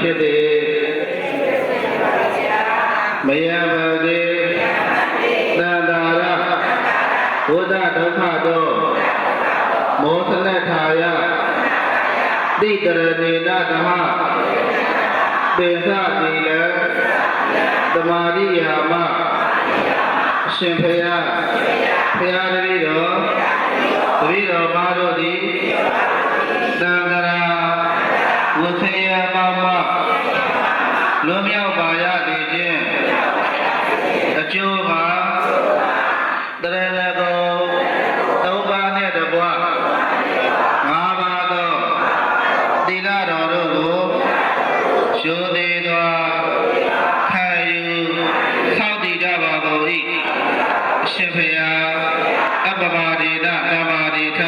ဖြစ်တယ် မယံဗတိသန္တာရဘုဒ္ဓဒုက္ခတောမောသနထာယတိတရဏေနဓမ္မပေသတိလသမာဓိယာမအရှင်ဖယားဖယားတပည့်တော်ဘာတို့သည်သံဃာဝဆယမမလွန်မြောက်ပါရသည်ချင်းအကျိုးမှာတရဏဂုံသုံးပါးနှင့်တပွားငါးပါးသောသီလတော်တို့ကိုရှုသေးစွာခံယူဆောက်တည်ကြပါကုန်၏အရှင်ဘုရားအပ္ပမဒေနသမာဓိထ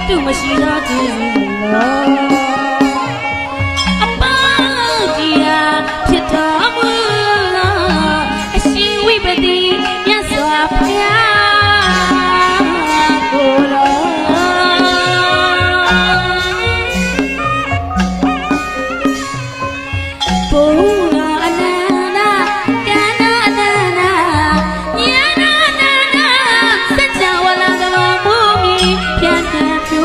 သူမရှိတော့သူလောအပေါင်းတရားဖြစ်တော်မူသောအရှင်ဝိပတိမြတ်စွာဘုရားကိုယ်တော်ဘုရားအနန္တကန္နာအနန္တဉာဏအနန္တစัจ java လာကဘာမူမီပြန်ပြန်ပြူ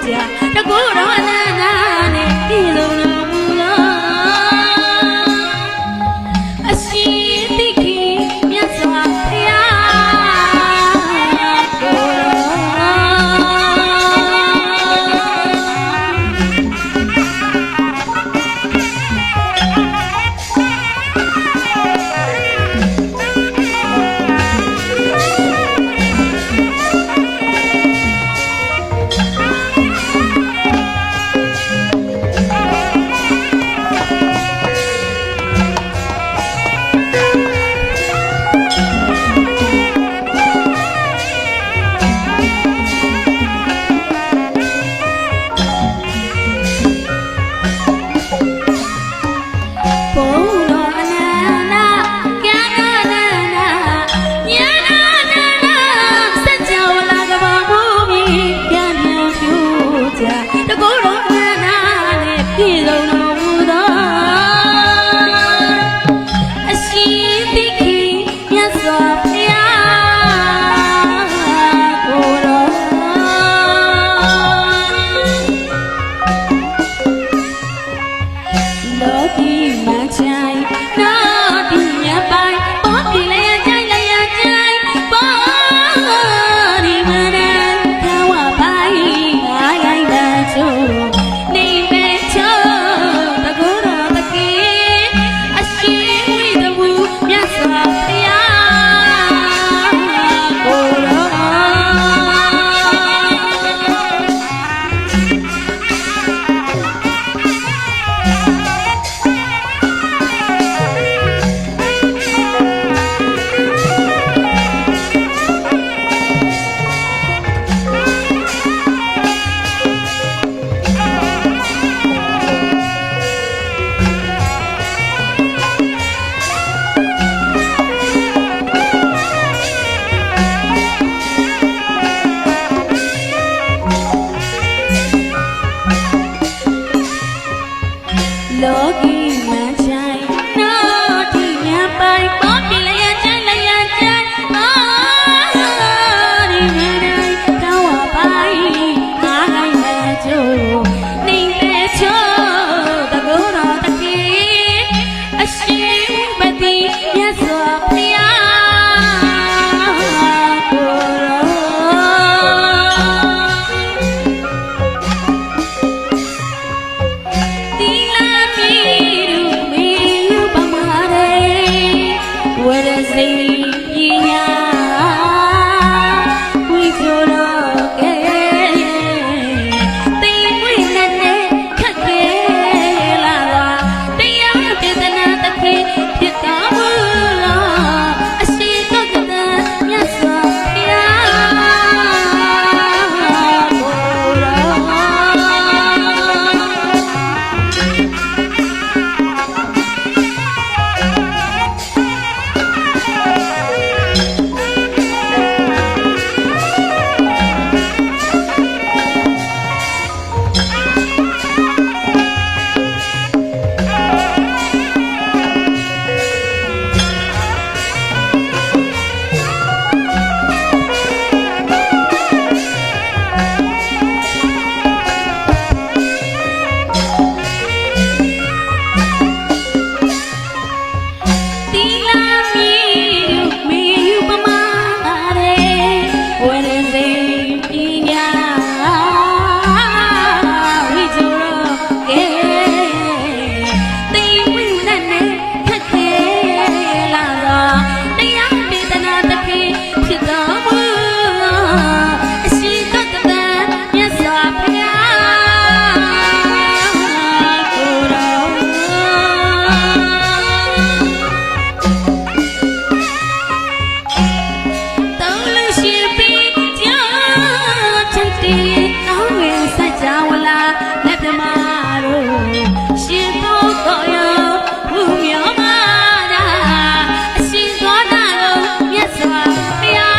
ကြတကူတော်အနန္တ တီလာမီမီယူပမာရဲဝရစေပညာဝိဇုရောကဲတိမ်ဝိနဲ့နဲ့ခက်ခဲလာတော့တရားဒေသနာတခေဖြစ်တော်မူအရှိတတ်တဲ့မြတ်စွာဘုရားကိုယ်တော်တောင်းလို့ရှိပြီးကြောက်ချက်တည်းကောင်းဝင်စကြဝဠာလက်ဓမ္မတို့ရှင်ဖို့တော်ရောဘုမြောမာနာအရှင်သောတာတော်မြတ်စွာဘုရား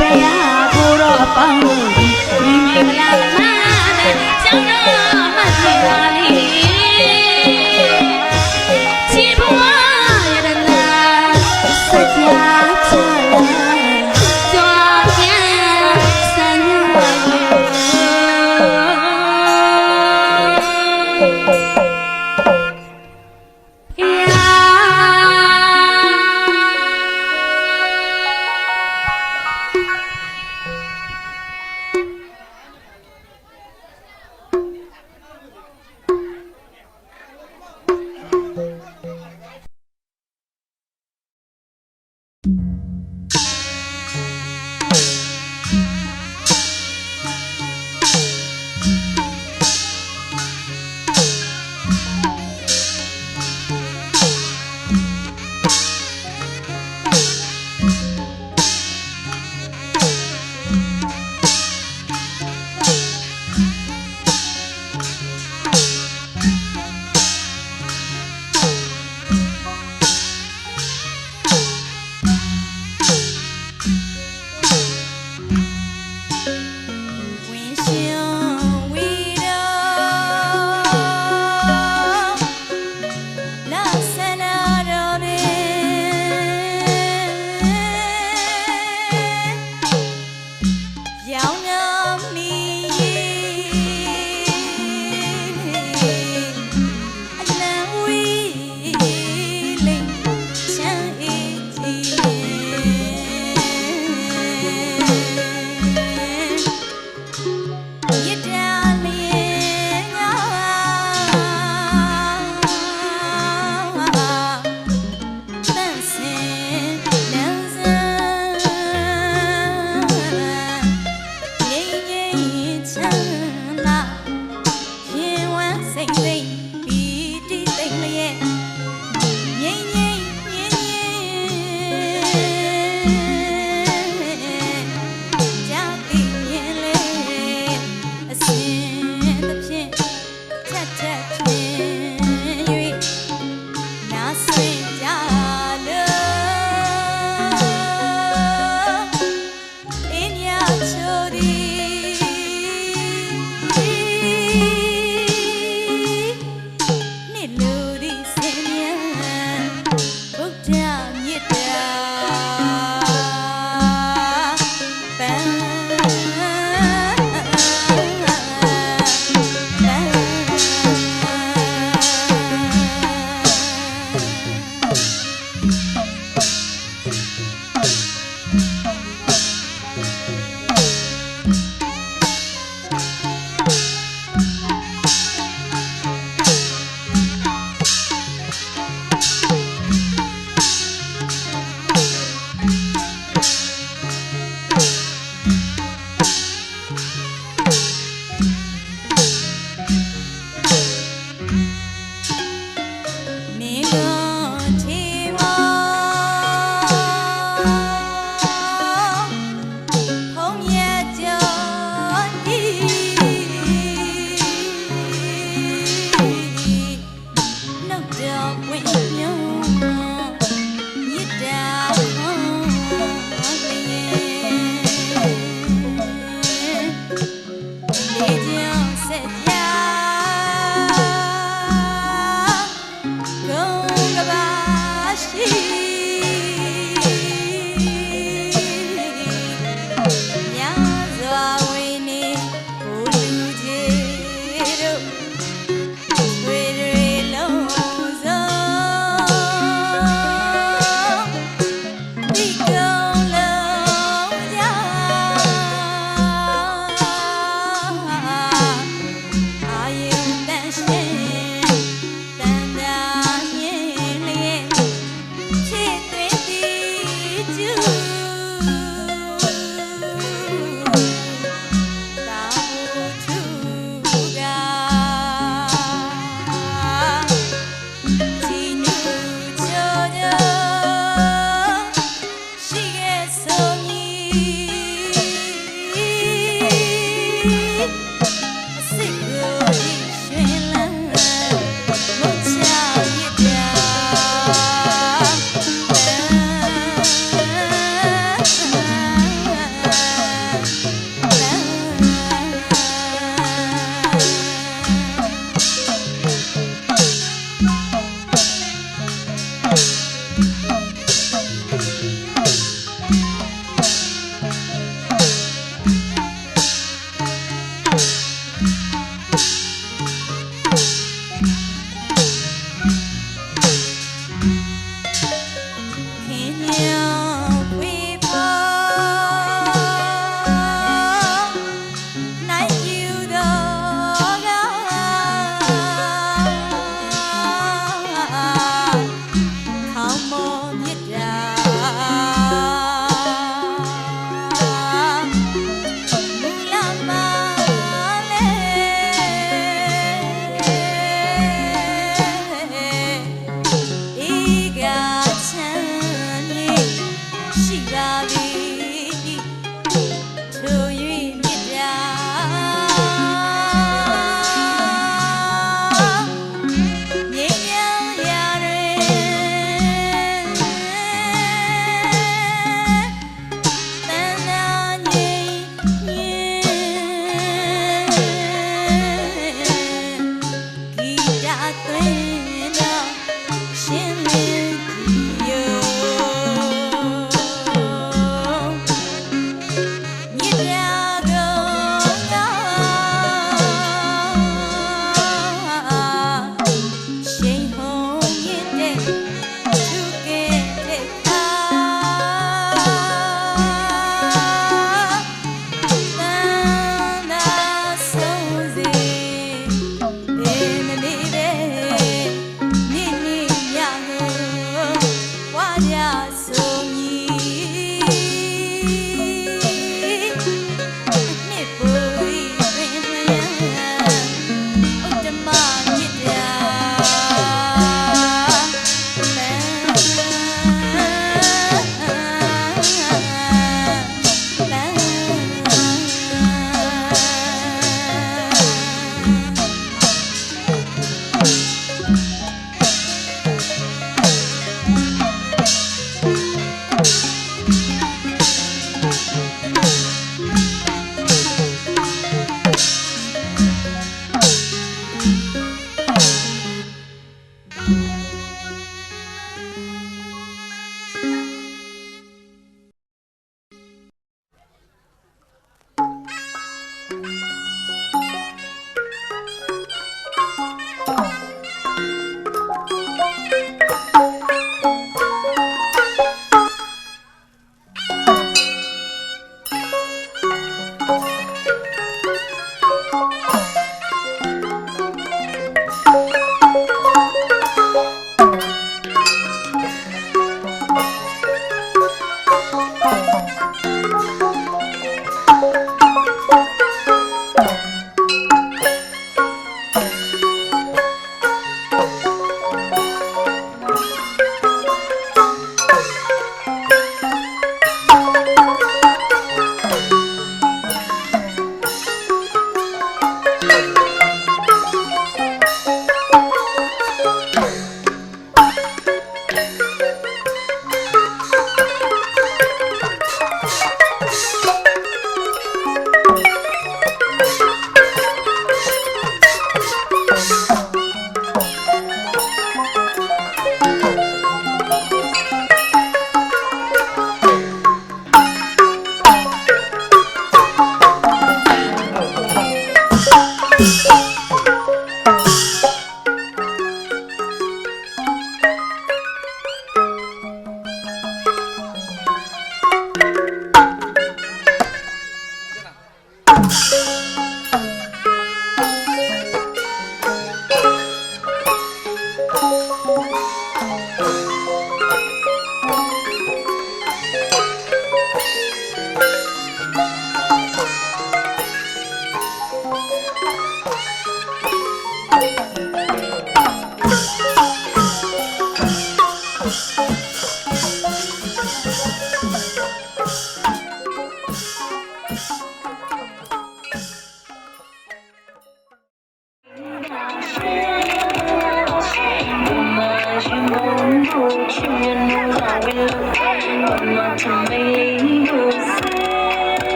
ဘယ်ဟာကိုတော့ပေါင်းလို့ဒီမင်္ဂလာမနဲ့ကျောင်းတော်မှပြေပါလေချီဘွားရတနာစကြချလာကြွားပြန်ဆန်းရွာ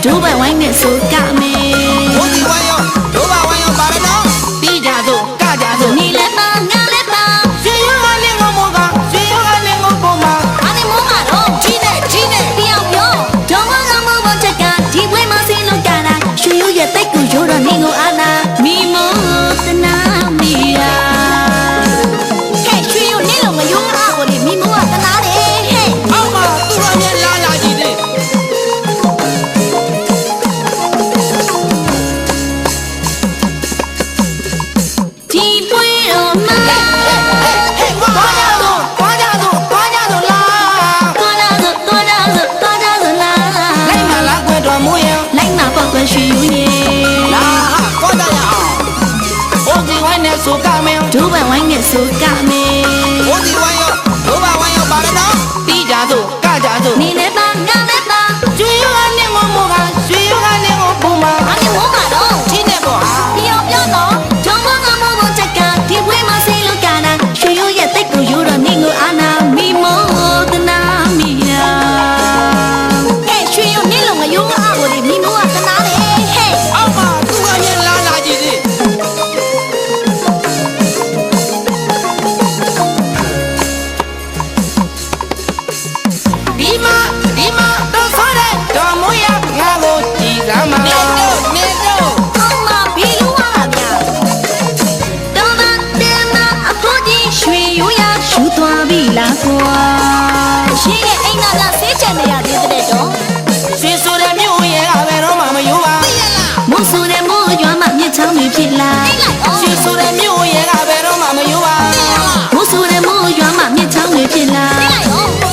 ဒိုးပိုင်ဝိုင်းနဲ့ဆိုကမယ် ဘိုးဒီဝိုင်းရောဒိုးပါဝိုင်းရောပါရနော်ပြီးကြစို့ကကြစို့ 你来吧，我来吧， ရွှေရုံးကလင်းကိုမောကရွှေရုံးကလင်းကိုပုံမှာ 俺的木马龙， ကြီးနဲ့ကြီးနဲ့ 不要不要，中国人木我这个，地位嘛是弄干啦，谁有也得够有了你我阿那，米木的那米呀，嘿，谁有你了我有阿我的米木啊在哪里？嘿， အောက်မှာသူ့ရဲ့လာလာကြီးတွေ 地位了嘛， ဟဲ့သွားကြစို့လာ 多大子多大子多大子 လိုက် 啦， မလားခွဲတော်မူရင် 来拿宝冠谁有你？ လာဟာသွားကြရအောင်ဘိုးဒီဝိုင်းနဲ့ဆိုကမယ် ဒိုးပိုင်ဝိုင်းနဲ့ဆိုကမယ် ဘိုးဒီဝိုင်းရောဒိုးပါဝိုင်းရောပါရနော်ပြီးကြစို့ကကြစို့ 你来吧，我来吧， ရွှေရုံးကလင်းကိုမောကရွှေရုံးကလင်းကိုပုံမှာ 俺的木马龙。 ကြီးနဲ့ပေါ့ဟာ 不要不要动，中国我木木这个，地位嘛谁路干啦？谁有也得够有了你我阿那米木的那米呀？嘿，谁有你了我有阿我的米木啊在哪里？嘿， အောက်မှာသူ့ရဲ့လာလာကြီးတွေ ဒီမှာတော့ဆိုတဲ့တော်မူရငါကိုကြည်စမ်းပါနေတော့ 妈妈比路啊呀，到那天那阿婆的谁有呀？手多比拉过，谁也爱那那谁真的呀？对不对中？ ရွှေဆိုတဲ့မြို့ရဲ့အဘယ်တော့မှမယူပါ 木苏的木原嘛面朝女皮啦。 ရွှေဆိုတဲ့မြို့ရဲ့အဘယ်တော့မှမယူပါ 木苏的木原嘛面朝女皮啦。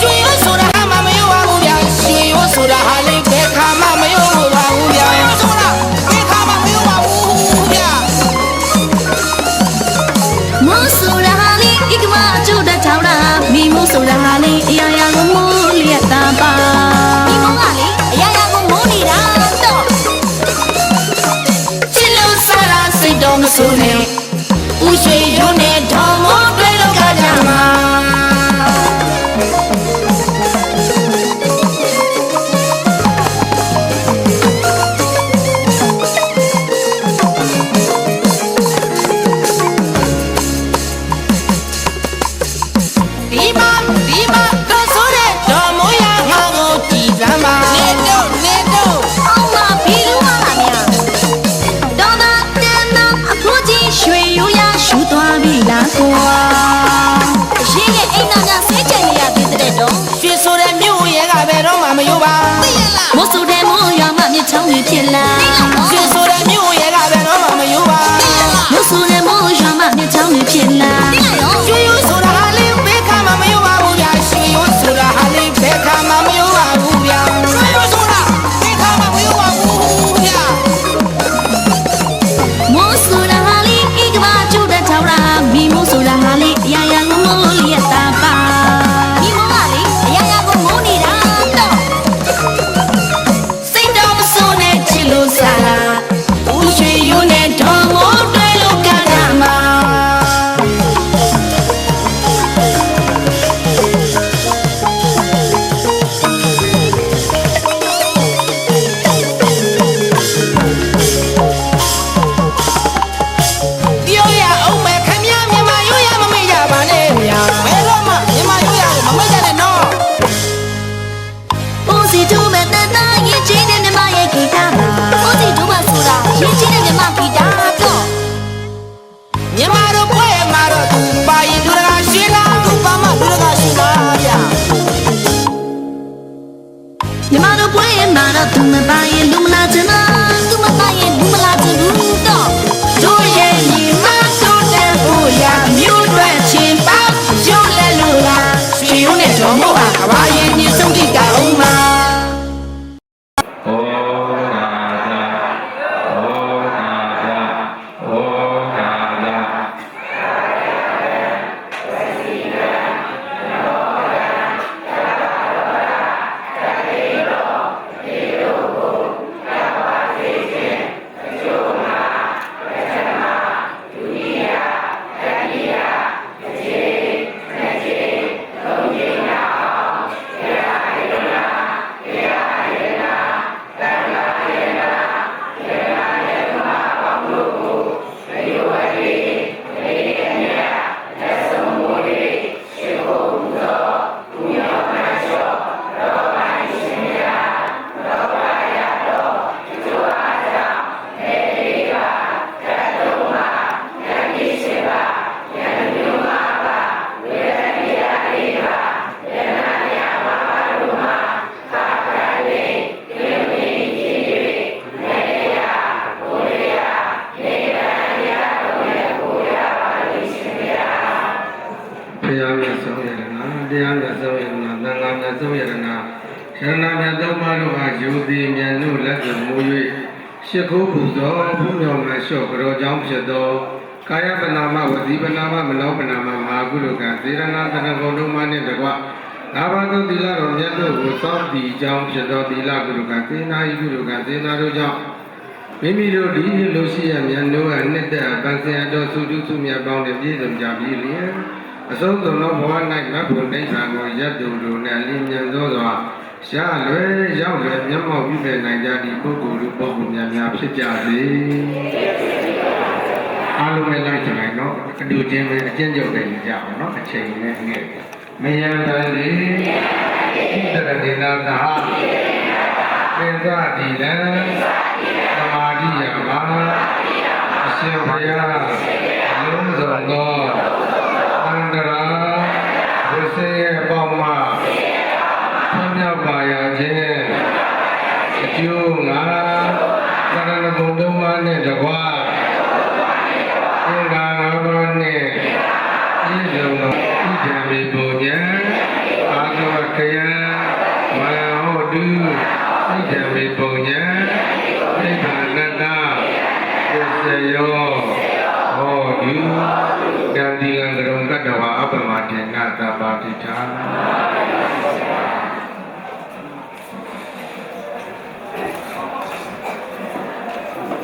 ရွှေဆိုတာဟာမှမယူပါဘူးဗျာရွှေဆိုတာဟာလေးဘယ်ခါမှမယူပါဘူးဗျာဆိုတာဘယ်ခါမှမယူပါဘူးဗျာ 木苏的哈里一个嘛住的潮啦，米木苏的哈里呀呀个木里大巴。米木哈里呀呀个木里啦都。 ချစ်လို့စားတာစိတ်တော်မဆိုးနဲ့ဦးရွှေရုံးနဲ့တော်မိုးတွေ့လို့ကကြမှာ ဒီမှာတော့ဆိုတဲ့တော်မိုးရငါကိုကြည်စမ်းပါနေတော့ 奥嘛比路啊呀，到那天那阿婆的水有呀，手多比拉过。谁也爱那那谁真的呀？对不对中？ ရွှေဆိုတဲ့မြို့ရဲ့ကဘယ်တော့မှမယူပါ 木苏的木原嘛面朝女皮啦。 ရွှေဆိုတဲ့မြို့ရဲ့ကဘယ်တော့မှမယူပါ 木苏的木原嘛面朝女皮啦。 ရွှေဆိုတာဟာလေးဘယ်ခါမှမယူပါဘူးဗျာရွှေဆိုတာဟာလေးဘယ်ခါမှမယူပါဘူးဗျာရွှေဆိုတာဘယ်ခါမှမယူပါဘူးဗျာ 木苏的哈里一个嘛住的潮啦，米木苏的哈里呀呀个木里大巴。米木哈里呀呀个木里啦都。 စိတ်တော်မဆိုးနဲ့ချစ်လို့စားတာဦးရွှေရုံးနဲ့တော်မိုးတွေ့လို့ကကြမှာ ပြောရအောင်မယ်ခင်ဗျာမြန်မာရိုးရမမေ့ကြပါနဲ့ဗျာဘယ်တော့မှမြန်မာရိုးရကိုမမေ့ကြနဲ့နော် 不是土门的那一季的你妈也给他吧，不是土门苏啦，一季的你妈给他走。 မြန်မာတို့ပွဲမှာတော့သူပါရင်လူတကာရှင်းလားသူပါမလူတကာရှင်းလားဗျာ 你妈都不会骂了，土门把也路不拉真啊，土门把也路不拉真路的。 တို့ရဲ့ညီမတို့တဲ့ဘူးရမြို့တွေချင်းပေါင်းရုပ်လက်လူလားရွှေရုံးနဲ့တော်မို့ဟာကဘာရင်ညစုံတိကအောင်မှာ ဩနာသာဩနာသာ သံဃာမြတ်ဆုံးယရနာယရနာမြတ်သုံးပါးတို့အားယူသည်မြတ်တို့လက်စွပ်မူ၍ရှ िख ိုးပူဇော်ဘုမြော်မှလျှော့ကြောကြောင့်ဖြစ်သောကာယပနာမဝစီပနာမမနောပနာမမဟာကုလကသေရဏသနဂုံတို့မှနှင့်တကွနာဘသုသီလတော်မြတ်တို့ကိုစောင့်တည်ကြောင်းဖြစ်သောသီလကုလကသေနာဤကုလကသေနာတို့ကြောင့်မိမိတို့ဒီလိုရှိရမြတ်တို့အနှစ်သက်ပန်းစင်တော်သုတုသုမြတ်ပေါင်းနဲ့ပြည့်စုံကြပြီလျင်အဆုံးစုံသောဘဝ၌မတ်ဖို့တိဋ္ဌာန်ကိုရပ်သူတို့နဲ့လင်းမြန်သောစွာရှားလွယ်ရောက်လွယ်မျက်မှောက်ပြုပြနိုင်ကြသည့်ပုဂ္ဂိုလ်တို့ပုဂ္ဂိုလ်များများဖြစ်ကြစေအားလုံးပဲလိုက်ကြလိုက်နော်အတူချင်းပဲအကျဉ်းချုပ်နေကြအောင်နော်အချိန်နဲ့ငယ်မယံတည်းဣတရဒေနာသဟသေသတိလံသမာဓိယမှာအရှင်ဘုရားလုံးစုံသောအန္တရာဝိစေယပေါင်းမှာမြောက်ပါရခြင်းအကျိုးငါသရဏဂုံသုံးပါးနှင့်တကွာသင်္ဃာ၅ပါးနှင့်ပြည့်စုံသောဥဒ္ဓမေပုံညာအာသဝခယံဝါဟောတုဥဒ္ဓမေပုံညာသိက္ခာနတ္တသစ္စယောဟောတုတံဒီလံကရုံကတ္တဝါအပမတေနသဗ္ဗတိထာ